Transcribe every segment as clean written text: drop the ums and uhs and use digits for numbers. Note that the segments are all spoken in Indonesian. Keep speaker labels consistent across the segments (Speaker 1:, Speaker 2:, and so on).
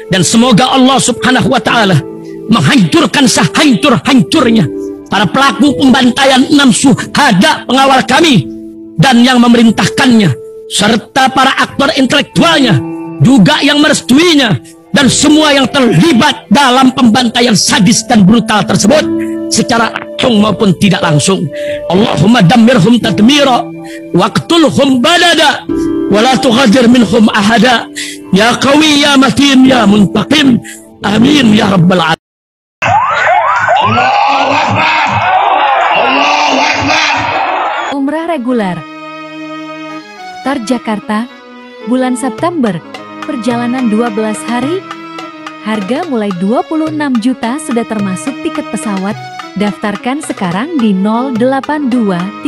Speaker 1: Dan semoga Allah subhanahu wa ta'ala menghancurkan sehancur-hancurnya para pelaku pembantaian 6 syuhada pengawal kami dan yang memerintahkannya, serta para aktor intelektualnya juga yang merestuinya, dan semua yang terlibat dalam pembantaian sadis dan brutal tersebut secara langsung maupun tidak langsung. Allahumma dammirhum tadmira waqtulhum badada wala tughadir minhum ahada ya qawi ya matin ya muntaqim amin ya rabbal alamin.
Speaker 2: Allahu Akbar, Allahu Akbar.
Speaker 3: Umrah reguler Tar Jakarta bulan September, perjalanan 12 hari, harga mulai 26 juta sudah termasuk tiket pesawat. Daftarkan sekarang di 082311629664.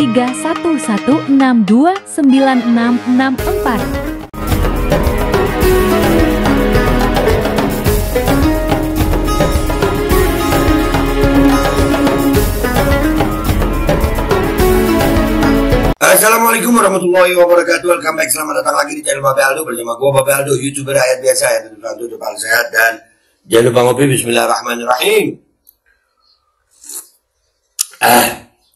Speaker 2: Assalamualaikum warahmatullahi wabarakatuh. Welcome back, selamat datang lagi di channel Babe Aldo bersama gue Babe Aldo, YouTuber rakyat biasa yang tentu depan sehat. Dan jangan lupa ngopi. Bismillahirrahmanirrahim.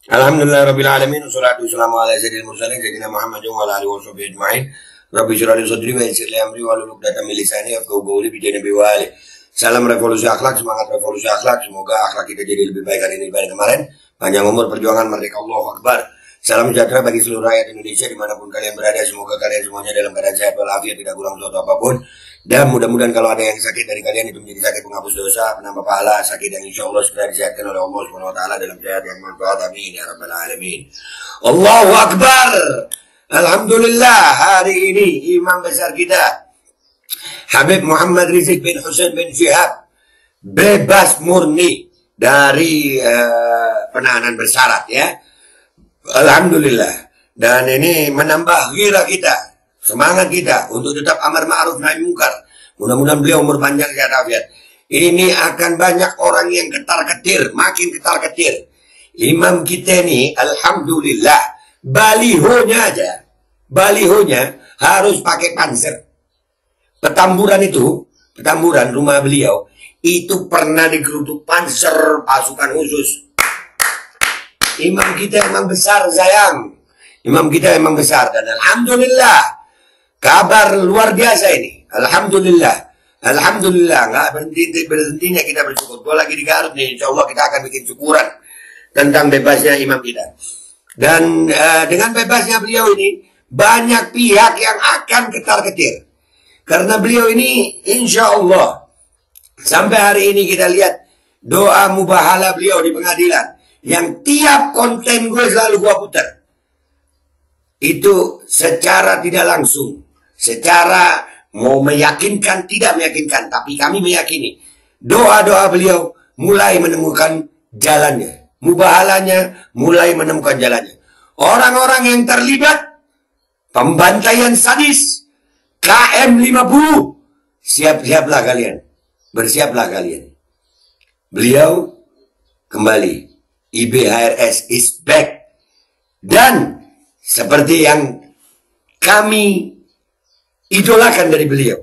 Speaker 2: Alhamdulillah rabbil alamin, wassalatu wassalamu ala sayyidil mursalin sayyidina Muhammadin wa ala alihi washabihi ajmain. Rabbi shrah li sadri wa yassir li amri wahlul 'uqdatam min lisani yafqahu qawli bi Nabi wa ali. Salam revolusi akhlak, semangat revolusi akhlak. Semoga akhlak kita jadi lebih baik hari ini dibanding kemarin. Panjang umur, perjuangan, merdeka, Allahu Akbar. Salam sejahtera bagi seluruh rakyat Indonesia dimanapun kalian berada. Semoga kalian semuanya dalam keadaan sehat walafiat, tidak kurang suatu apapun. Dan mudah-mudahan kalau ada yang sakit dari kalian itu menjadi sakit penghapus dosa, penambah pahala, sakit yang insya Allah segera disehatkan oleh Allah Subhanahu Wa Taala dalam sehat yang manfaat. Amin ya rabbal alamin. Allahu Akbar. Alhamdulillah, hari ini imam besar kita Habib Muhammad Rizik bin Hussein bin Syihab bebas murni dari penahanan bersyarat, ya. Alhamdulillah. Dan ini menambah gairah kita, semangat kita untuk tetap amar ma'ruf nahi mungkar. Mudah-mudahan beliau umur panjang sehat afiat. Ini akan banyak orang yang ketar-ketir, makin ketar-ketir. Imam kita ini alhamdulillah balihonya aja, balihonya harus pakai panser. Petamburan itu, petamburan rumah beliau itu pernah digeruduk panser pasukan khusus. Imam kita emang besar sayang. Imam kita emang besar. Dan alhamdulillah, kabar luar biasa ini. Alhamdulillah. Alhamdulillah. Nggak berhentinya kita bersyukur. Gue lagi di Garut nih. Insya Allah kita akan bikin syukuran tentang bebasnya imam kita. Dan dengan bebasnya beliau ini, banyak pihak yang akan ketar-ketir. Karena beliau ini insya Allah, sampai hari ini kita lihat doa mubahala beliau di pengadilan, yang tiap konten gue selalu gue putar. Itu secara tidak langsung, secara mau meyakinkan, tidak meyakinkan, tapi kami meyakini doa-doa beliau mulai menemukan jalannya, mubahalanya mulai menemukan jalannya. Orang-orang yang terlibat pembantaian sadis KM 50, siap-siaplah kalian, bersiaplah kalian. Beliau kembali, IBHRS is back. Dan seperti yang kami idolakan dari beliau,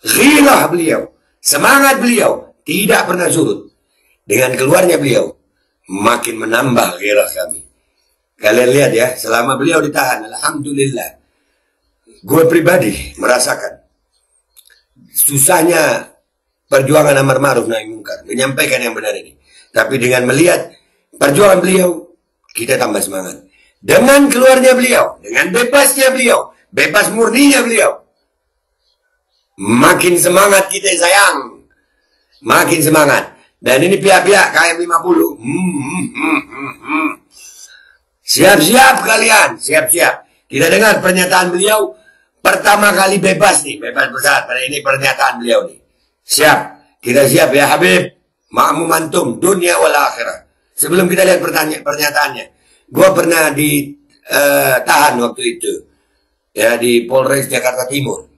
Speaker 2: ghirah beliau, semangat beliau tidak pernah surut. Dengan keluarnya beliau makin menambah ghirah kami. Kalian lihat ya, selama beliau ditahan, alhamdulillah, gue pribadi merasakan susahnya perjuangan amar ma'ruf nahi mungkar, menyampaikan yang benar ini. Tapi dengan melihat perjuangan beliau, kita tambah semangat. Dengan keluarnya beliau, dengan bebasnya beliau, bebas murninya beliau, makin semangat kita sayang, makin semangat. Dan ini pihak-pihak KM 50, siap-siap kalian, siap-siap. Kita dengar pernyataan beliau pertama kali bebas nih, bebas bersyarat. Pada ini pernyataan beliau nih. Siap, kita siap ya Habib, ma'mum antum dunia wal akhirah. Sebelum kita lihat pernyataannya, gue pernah ditahan waktu itu, ya, di Polres Jakarta Timur.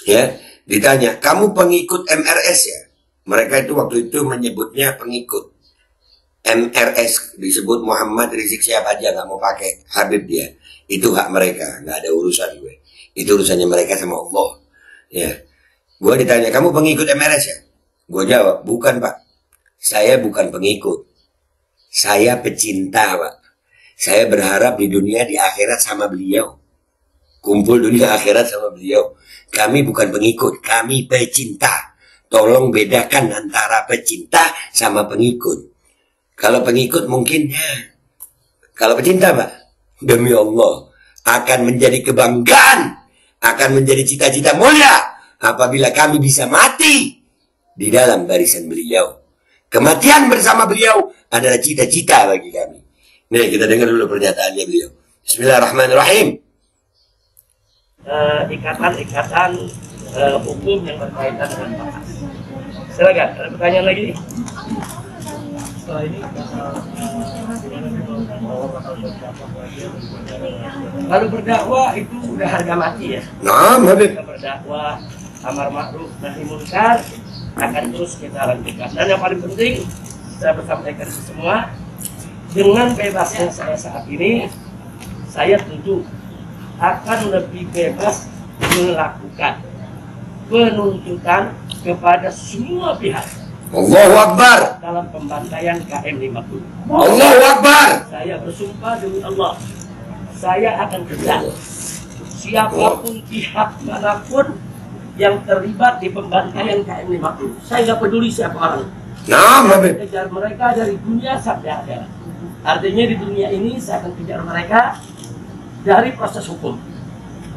Speaker 2: Ya, ditanya, kamu pengikut MRS ya? Mereka itu waktu itu menyebutnya pengikut MRS, disebut Muhammad Rizik Syihab aja, nggak mau pakai Habib dia. Itu hak mereka, nggak ada urusan gue. Itu urusannya mereka sama Allah. Ya, Gue ditanya, kamu pengikut MRS ya? Gue jawab, bukan Pak. Saya bukan pengikut. Saya pecinta Pak. Saya berharap di dunia di akhirat sama beliau. Kumpul dunia akhirat sama beliau. Kami bukan pengikut, kami pecinta. Tolong bedakan antara pecinta sama pengikut. Kalau pengikut mungkin ya. Kalau pecinta Pak, demi Allah, akan menjadi kebanggaan. Akan menjadi cita-cita mulia. Apabila kami bisa mati di dalam barisan beliau. Kematian bersama beliau adalah cita-cita bagi kami. Nih kita dengar dulu pernyataannya beliau. Bismillahirrahmanirrahim.
Speaker 4: Ikatan-ikatan hukum yang berkaitan dengan bakas. Silakan, ada pertanyaan lagi? Setelah ini, kalau berdakwah itu udah harga mati ya.
Speaker 2: Nah, Habib.
Speaker 4: Kita berdakwah amar ma'ruf nahi munkar akan terus kita lanjutkan. Dan yang paling penting saya bersampaikan semua, dengan bebasnya saya saat ini, saya tentu akan lebih bebas melakukan penuntutan kepada semua pihak.
Speaker 2: Allahu Akbar.
Speaker 4: Dalam pembantaian KM50.
Speaker 2: Allahu Akbar.
Speaker 4: Saya bersumpah demi Allah, saya akan kejar siapapun pihak manapun yang terlibat di pembantaian KM50. Saya nggak peduli siapa orang.
Speaker 2: Nah, Habib.
Speaker 4: Kejar mereka dari dunia sampai akhirat. Artinya di dunia ini saya akan kejar mereka dari proses hukum,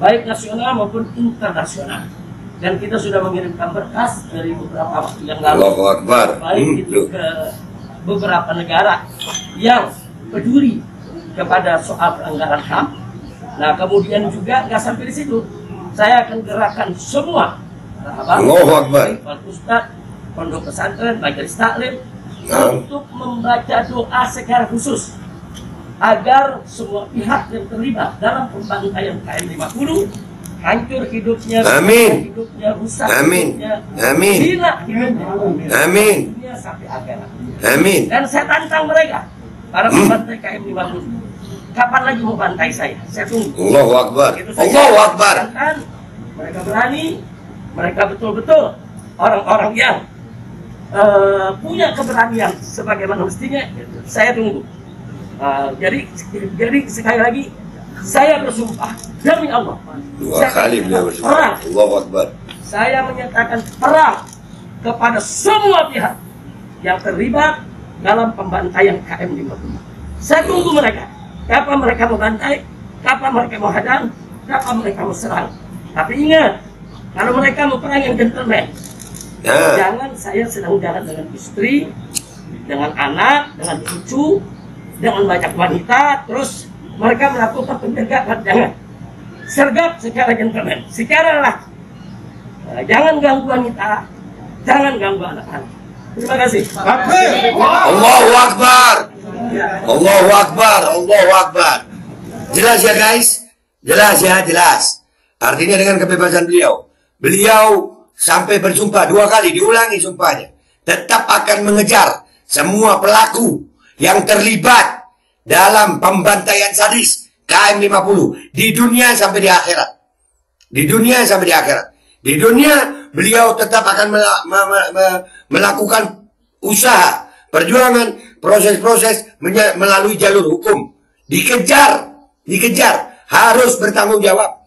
Speaker 4: baik nasional maupun internasional. Dan kita sudah mengirimkan berkas dari beberapa waktu yang lalu,
Speaker 2: Allahu Akbar.
Speaker 4: baik itu ke beberapa negara yang peduli kepada soal pelanggaran HAM. Nah, kemudian juga nggak sampai di situ, saya akan gerakan semua
Speaker 2: Allahu Akbar.
Speaker 4: Ustadz, pondok pesantren, majelis taklim
Speaker 2: Nah.
Speaker 4: untuk membaca doa secara khusus agar semua pihak yang terlibat dalam pembantaian KM50 hancur hidupnya,
Speaker 2: Amin.
Speaker 4: hidupnya rusak,
Speaker 2: Amin.
Speaker 4: hidupnya,
Speaker 2: Amin.
Speaker 4: hina hidupnya,
Speaker 2: Amin.
Speaker 4: dunia sampai akhirat.
Speaker 2: Amin.
Speaker 4: Dan saya tantang mereka, para pembantai KM50, kapan lagi mau bantai saya? Saya tunggu.
Speaker 2: Allahu Akbar.
Speaker 4: Itu saja.
Speaker 2: Allahu Akbar.
Speaker 4: Dan mereka berani, mereka betul-betul orang-orang yang punya keberanian sebagaimana mestinya. Saya tunggu. Jadi sekali lagi saya bersumpah demi Allah.
Speaker 2: Dua kali beliau bersumpah.
Speaker 4: Perang.
Speaker 2: Allahu Akbar.
Speaker 4: Saya menyatakan perang kepada semua pihak yang terlibat dalam pembantaian KM50. Saya tunggu mereka. Kapan mereka mau bantai, kapan mereka mau hadang, kapan mereka mau serang. Tapi ingat, kalau mereka mau perang yang gentleman, jangan saya sedang jalan dengan istri, dengan anak, dengan cucu, dengan banyak wanita, terus mereka melakukan penjagaan. Jangan. Sergap secara gentleman, secara lelaki. Jangan ganggu wanita, jangan ganggu anak-anak. Terima kasih.
Speaker 2: Allahu Akbar. Allahu Akbar. Allahu Akbar. Jelas ya guys? Jelas ya, jelas. Artinya dengan kebebasan beliau, beliau sampai bersumpah 2 kali, diulangi sumpahnya, tetap akan mengejar semua pelaku yang terlibat dalam pembantaian sadis KM50 di dunia sampai di akhirat. Di dunia sampai di akhirat. Di dunia beliau tetap akan melakukan usaha, perjuangan, proses-proses melalui jalur hukum. Dikejar, harus bertanggung jawab.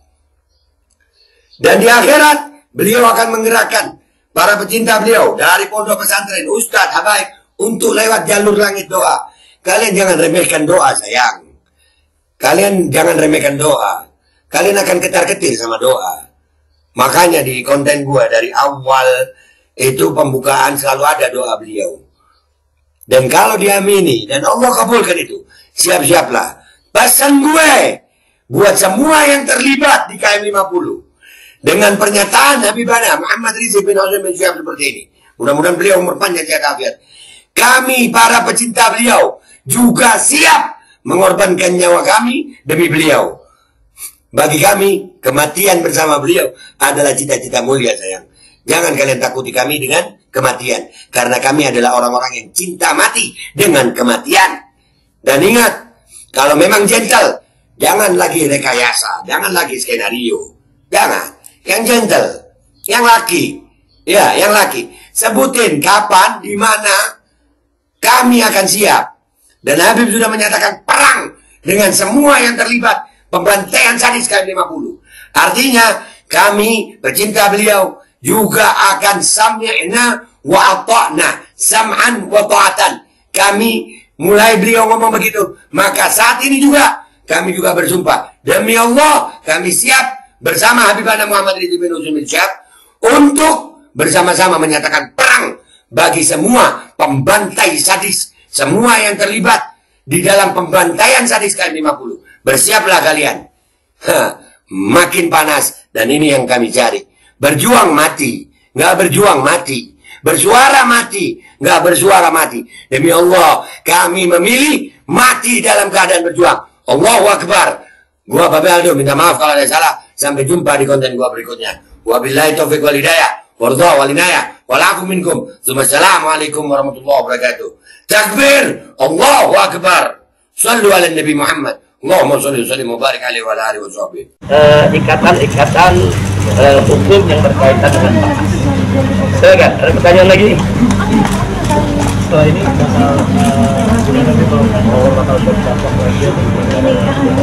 Speaker 2: Dan di akhirat beliau akan menggerakkan para pecinta beliau dari pondok pesantren, ustadz, habaib untuk lewat jalur langit doa. Kalian jangan remehkan doa sayang. Kalian jangan remehkan doa. Kalian akan ketar-ketir sama doa. Makanya di konten gua dari awal itu pembukaan selalu ada doa beliau. Dan kalau diamini dan Allah kabulkan itu, siap-siaplah. Pesan gue buat semua yang terlibat di KM50 dengan pernyataan Habibana Muhammad Rizik bin Hashim bin Syihab seperti ini. Mudah-mudahan beliau umur panjang sehat afiat. Kami para pecinta beliau juga siap mengorbankan nyawa kami demi beliau. Bagi kami, kematian bersama beliau adalah cita-cita mulia sayang. Jangan kalian takuti kami dengan kematian. Karena kami adalah orang-orang yang cinta mati dengan kematian. Dan ingat, kalau memang gentle, jangan lagi rekayasa, jangan lagi skenario. Jangan. Yang gentle, yang laki, Ya, yang laki. Sebutin kapan, di mana kami akan siap. Dan Habib sudah menyatakan perang dengan semua yang terlibat pembantaian sadis KM50. Artinya kami pecinta beliau juga akan sami'na wa ata'na, sam'an wa ta'atan. Kami mulai beliau ngomong begitu, maka saat ini juga kami juga bersumpah, demi Allah kami siap bersama Habibana Muhammad Ridzi bin Husain bin Syihab untuk bersama-sama menyatakan perang bagi semua pembantai sadis, semua yang terlibat di dalam pembantaian sadis KM50. Bersiaplah kalian. Makin panas, dan ini yang kami cari. Berjuang mati, nggak berjuang mati. Bersuara mati, nggak bersuara mati. Demi Allah, kami memilih mati dalam keadaan berjuang. Allahu Akbar. Gua Babe Aldo minta maaf kalau ada salah. Sampai jumpa di konten gua berikutnya. Wabillahi taufiq wal hidayah. Warda wal inayah. Walakum minkum. Assalamualaikum warahmatullahi wabarakatuh. Takbir. Allahu Akbar. Sallu ala Nabi Muhammad. Allahumma salli wa sallim wa barik alaihi wa alihi wa sahbihi.
Speaker 4: Ikatan-ikatan hukum yang berkaitan dengan panas. Silakan, ada pertanyaan lagi?
Speaker 5: Setelah ini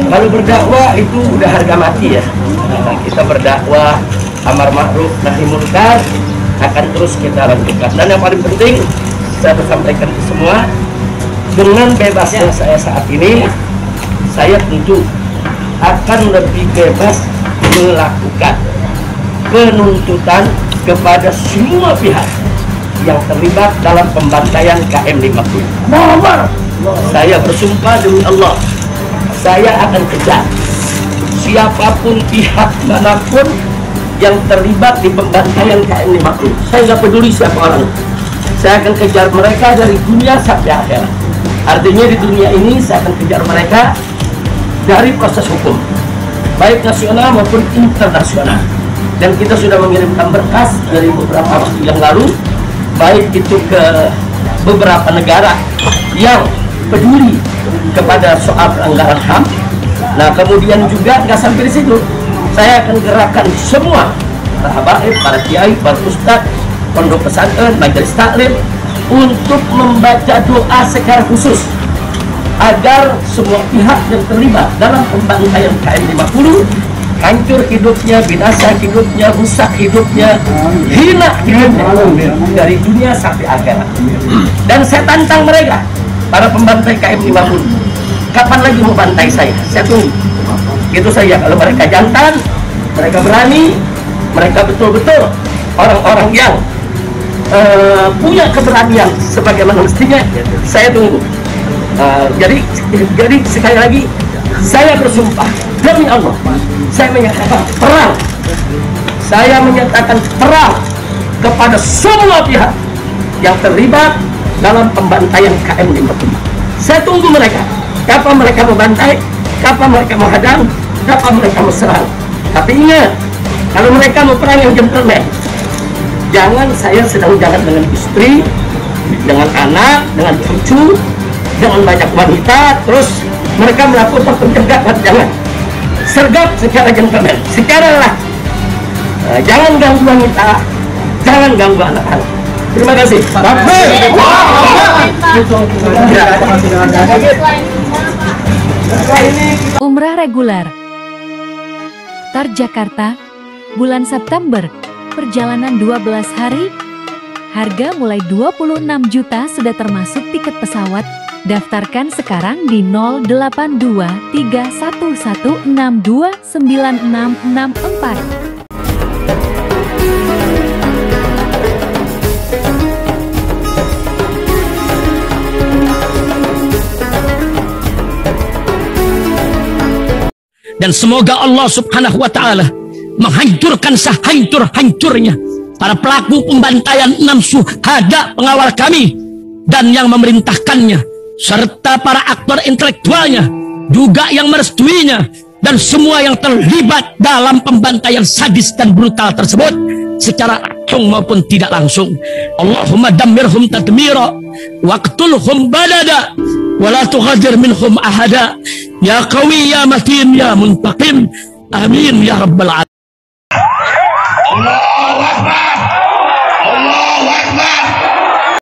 Speaker 4: Kalau berdakwah itu udah harga mati ya. Kita berdakwah amar ma'ruf nahi munkar akan terus kita lanjutkan. Dan yang paling penting saya sampaikan ke semua, dengan bebasnya saya saat ini, saya tentu akan lebih bebas melakukan penuntutan kepada semua pihak yang terlibat dalam pembantaian KM50. Saya bersumpah demi Allah, saya akan kejar siapapun pihak manapun yang terlibat di pembantaian KM50. Saya nggak peduli siapa orang, saya akan kejar mereka dari dunia sampai akhirat. Artinya di dunia ini saya akan kejar mereka dari proses hukum, baik nasional maupun internasional. Dan kita sudah mengirimkan berkas dari beberapa waktu yang lalu, baik itu ke beberapa negara yang peduli kepada soal pelanggaran HAM. Nah, kemudian juga nggak sampai di situ, saya akan gerakan semua para habaib, para kiai, para ustadz, pondok pesantren, majelis taklim untuk membaca doa secara khusus agar semua pihak yang terlibat dalam pembantaian KM50 hancur hidupnya, binasa hidupnya, rusak hidupnya, hina hidupnya dari dunia sampai akhirat. Dan saya tantang mereka, para pembantai KM50, kapan lagi mau bantai saya? Saya tunggu. Itu saja. Kalau mereka jantan, mereka berani, mereka betul-betul orang-orang yang punya keberanian sebagaimana mestinya, saya tunggu. Jadi sekali lagi saya bersumpah demi Allah, saya menyatakan perang. Saya menyatakan perang kepada semua pihak yang terlibat dalam pembantaian KM50. Saya tunggu mereka, kapan mereka mau bantai, kapan mereka mau hadang, kapan mereka mau serang. Tapi ingat, kalau mereka mau perang yang gentleman, jangan saya sedang jalan dengan istri, dengan anak, dengan cucu, dengan banyak wanita, terus mereka melakukan pencegahan. Jangan, sergap secara gentleman, secara lah. Jangan ganggu wanita, jangan ganggu anak-anak. Terima kasih.
Speaker 3: Umrah reguler Tar Jakarta, bulan September, perjalanan 12 hari, harga mulai 26 juta sudah termasuk tiket pesawat. Daftarkan sekarang di 082311629664.
Speaker 1: Dan semoga Allah Subhanahu wa Ta'ala menghancurkan sehancur-hancurnya para pelaku pembantaian 6 syuhada pengawal kami dan yang memerintahkannya, serta para aktor intelektualnya juga yang merestuinya, dan semua yang terlibat dalam pembantaian sadis dan brutal tersebut secara langsung maupun tidak langsung. Allahumma dammirhum tadmira waqtulhum balada wala tughadir minhum ahada ya qawi ya matin ya muntaqim. Amin ya rabbal alamin.